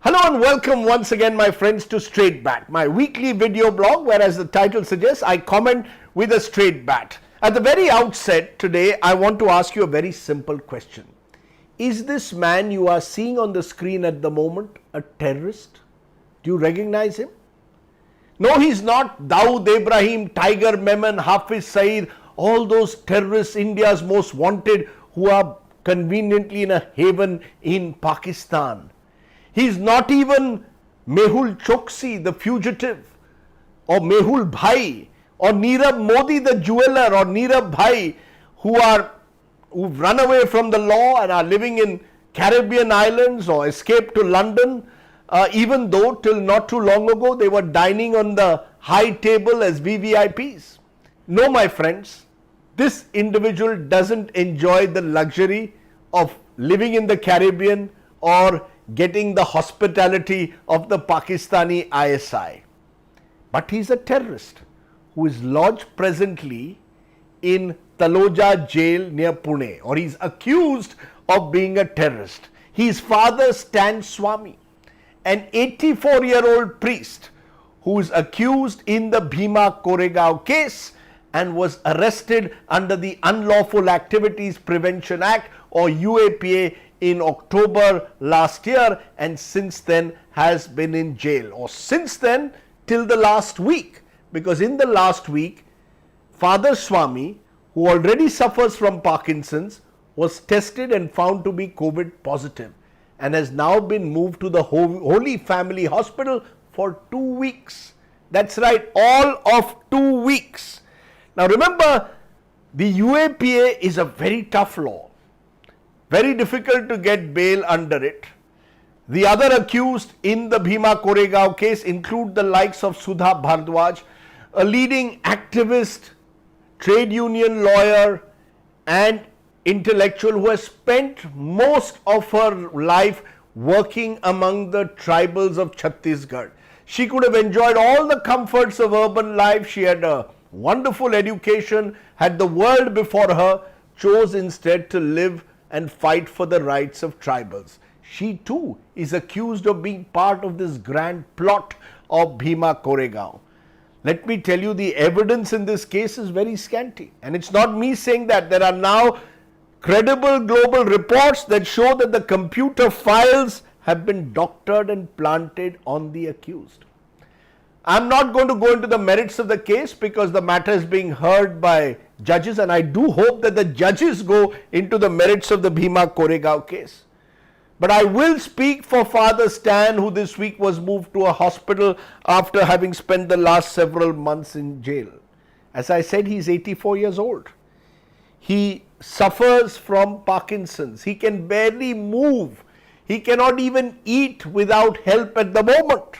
Hello and welcome once again, my friends, to Straight Bat, my weekly video blog where, as the title suggests, I comment with a straight bat. At the very outset today, I want to ask you a very simple question. Is this man you are seeing on the screen at the moment a terrorist? Do you recognize him? No, he's not Dawood Ibrahim, Tiger Memon, Hafiz Saeed, all those terrorists, India's most wanted, who are conveniently in a haven in Pakistan. He's not even Mehul Choksi, the fugitive, or Mehul Bhai, or Nirav Modi, the jeweler, or Nirav Bhai, who've run away from the law and are living in Caribbean islands or escaped to London, even though till not too long ago they were dining on the high table as VVIPs. No, my friends, this individual doesn't enjoy the luxury of living in the Caribbean or getting the hospitality of the Pakistani ISI. But he's a terrorist who is lodged presently in Taloja jail near Pune, or he's accused of being a terrorist. His father, Stan Swami, an 84-year-old priest who is accused in the Bhima Koregaon case and was arrested under the Unlawful Activities Prevention Act, or UAPA, in October last year, and since then has been in jail, or since then till the last week, because in the last week Father Swami, who already suffers from Parkinson's, was tested and found to be COVID positive and has now been moved to the Holy Family Hospital for 2 weeks. That's right, all of 2 weeks. Now remember, the UAPA is a very tough law. Very difficult to get bail under it. The other accused in the Bhima Koregaon case include the likes of Sudha Bhardwaj, a leading activist, trade union lawyer and intellectual who has spent most of her life working among the tribals of Chhattisgarh. She could have enjoyed all the comforts of urban life. She had a wonderful education, had the world before her, chose instead to live and fight for the rights of tribals. She too is accused of being part of this grand plot of Bhima Koregaon. Let me tell you, the evidence in this case is very scanty. And it's not me saying that. There are now credible global reports that show that the computer files have been doctored and planted on the accused. I'm not going to go into the merits of the case because the matter is being heard by judges, and I do hope that the judges go into the merits of the Bhima Koregaon case. But I will speak for Father Stan, who this week was moved to a hospital after having spent the last several months in jail. As I said, he's 84 years old. He suffers from Parkinson's. He can barely move. He cannot even eat without help at the moment.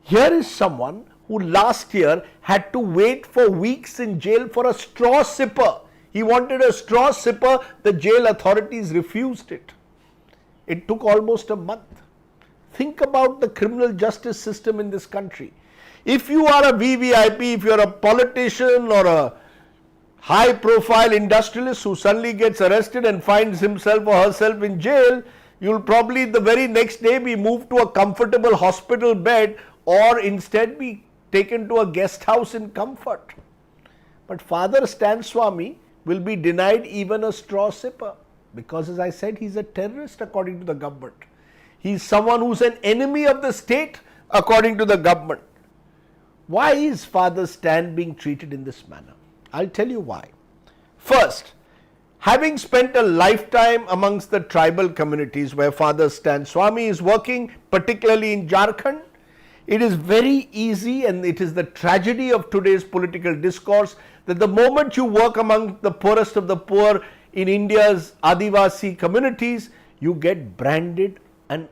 Here is someone who last year had to wait for weeks in jail for a straw sipper. He wanted a straw sipper. The jail authorities refused it. It took almost a month. Think about the criminal justice system in this country. If you are a VVIP, if you are a politician or a high profile industrialist who suddenly gets arrested and finds himself or herself in jail, you'll probably the very next day be moved to a comfortable hospital bed, or instead be taken to a guest house in comfort. But Father Stan Swami will be denied even a straw sipper because, as I said, he's a terrorist according to the government. He's someone who's an enemy of the state according to the government. Why is Father Stan being treated in this manner? I'll tell you why. First, having spent a lifetime amongst the tribal communities where Father Stan Swami is working, particularly in Jharkhand, it is very easy, and it is the tragedy of today's political discourse, that the moment you work among the poorest of the poor in India's Adivasi communities, you get branded a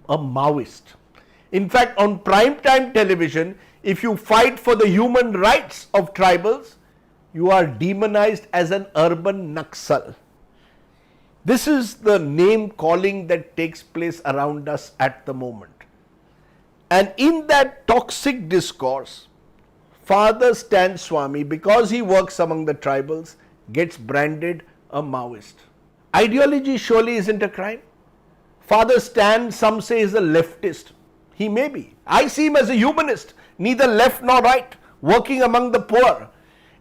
Maoist. In fact, on primetime television, if you fight for the human rights of tribals, you are demonized as an urban Naxal. This is the name calling that takes place around us at the moment. And in that toxic discourse, Father Stan Swami, because he works among the tribals, gets branded a Maoist. Ideology surely isn't a crime. Father Stan, some say, is a leftist. He may be. I see him as a humanist, neither left nor right, working among the poor.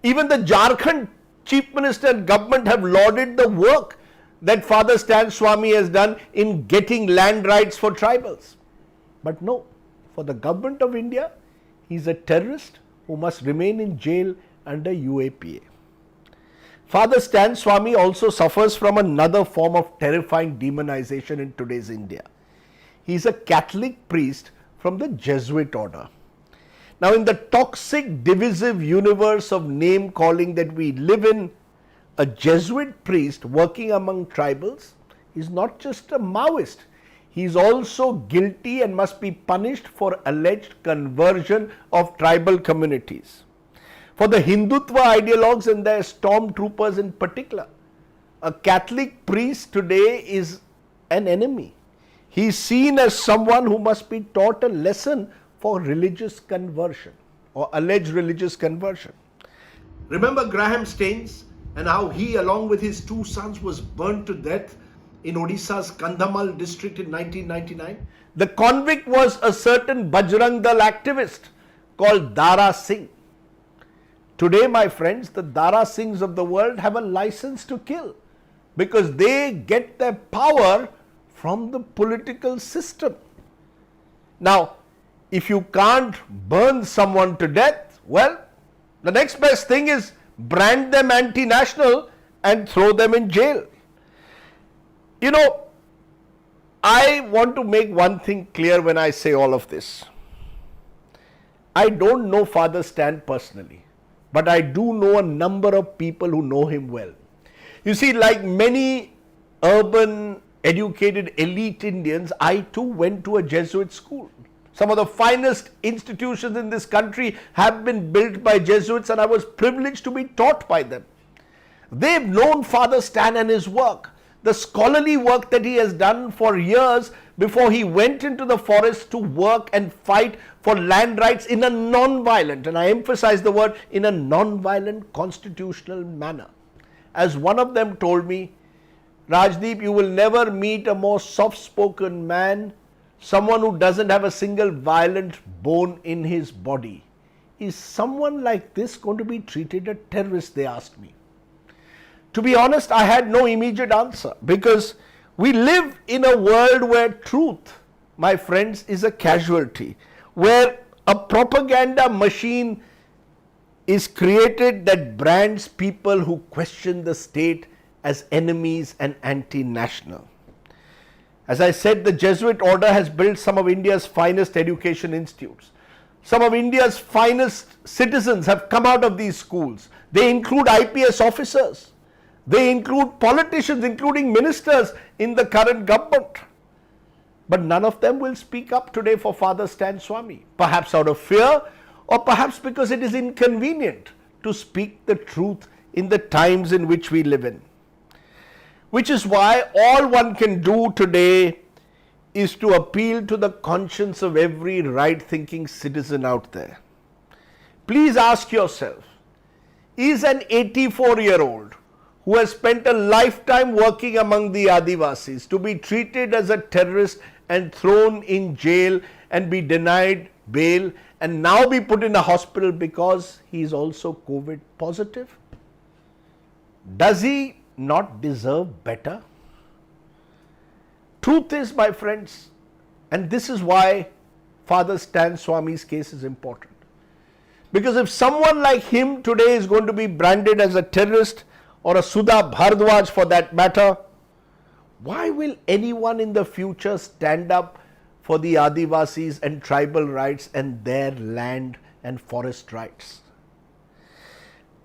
Even the Jharkhand Chief Minister and government have lauded the work that Father Stan Swami has done in getting land rights for tribals. But no, for the government of India, he is a terrorist who must remain in jail under UAPA. Father Stan Swami also suffers from another form of terrifying demonization in today's India. He is a Catholic priest from the Jesuit order. Now, in the toxic, divisive universe of name calling that we live in, a Jesuit priest working among tribals is not just a Maoist. He is also guilty and must be punished for alleged conversion of tribal communities. For the Hindutva ideologues and their stormtroopers in particular, a Catholic priest today is an enemy. He is seen as someone who must be taught a lesson for religious conversion or alleged religious conversion. Remember Graham Staines and how he, along with his two sons, was burnt to death in Odisha's Kandhamal district in 1999? The convict was a certain Bajrang Dal activist called Dara Singh. Today, my friends, the Dara Singhs of the world have a license to kill because they get their power from the political system. Now, if you can't burn someone to death, well, the next best thing is brand them anti-national and throw them in jail. You know, I want to make one thing clear when I say all of this. I don't know Father Stan personally, but I do know a number of people who know him well. You see, like many urban, educated, elite Indians, I too went to a Jesuit school. Some of the finest institutions in this country have been built by Jesuits, and I was privileged to be taught by them. They've known Father Stan and his work, the scholarly work that he has done for years before he went into the forest to work and fight for land rights in a non-violent, and I emphasize the word, in a non-violent constitutional manner. As one of them told me, Rajdeep, you will never meet a more soft-spoken man, someone who doesn't have a single violent bone in his body. Is someone like this going to be treated as a terrorist, they asked me. To be honest, I had no immediate answer because we live in a world where truth, my friends, is a casualty, where a propaganda machine is created that brands people who question the state as enemies and anti-national. As I said, the Jesuit order has built some of India's finest education institutes. Some of India's finest citizens have come out of these schools. They include IPS officers. They include politicians, including ministers in the current government. But none of them will speak up today for Father Stan Swami, perhaps out of fear or perhaps because it is inconvenient to speak the truth in the times in which we live in. Which is why all one can do today is to appeal to the conscience of every right-thinking citizen out there. Please ask yourself, is an 84-year-old who has spent a lifetime working among the Adivasis to be treated as a terrorist and thrown in jail and be denied bail and now be put in a hospital because he is also COVID positive? Does he not deserve better? Truth is, my friends, and this is why Father Stan Swami's case is important. Because if someone like him today is going to be branded as a terrorist, or a Sudha Bhardwaj for that matter, why will anyone in the future stand up for the Adivasis and tribal rights and their land and forest rights?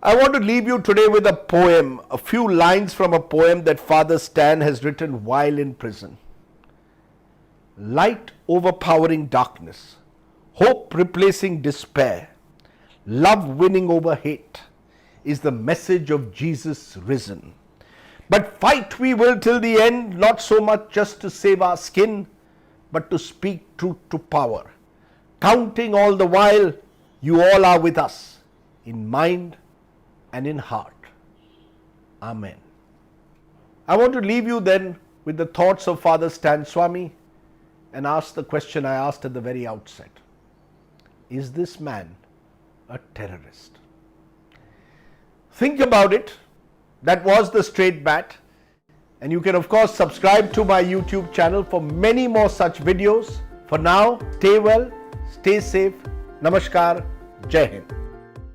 I want to leave you today with a poem, a few lines from a poem that Father Stan has written while in prison. Light overpowering darkness, hope replacing despair, love winning over hate is the message of Jesus risen. But fight we will till the end, not so much just to save our skin, but to speak truth to power. Counting all the while, you all are with us, in mind and in heart. Amen. I want to leave you then with the thoughts of Father Stan Swami and ask the question I asked at the very outset. Is this man a terrorist? Think about it. That was the Straight Bat. And you can of course subscribe to my YouTube channel for many more such videos. For now, stay well, stay safe. Namaskar. Jai Hind.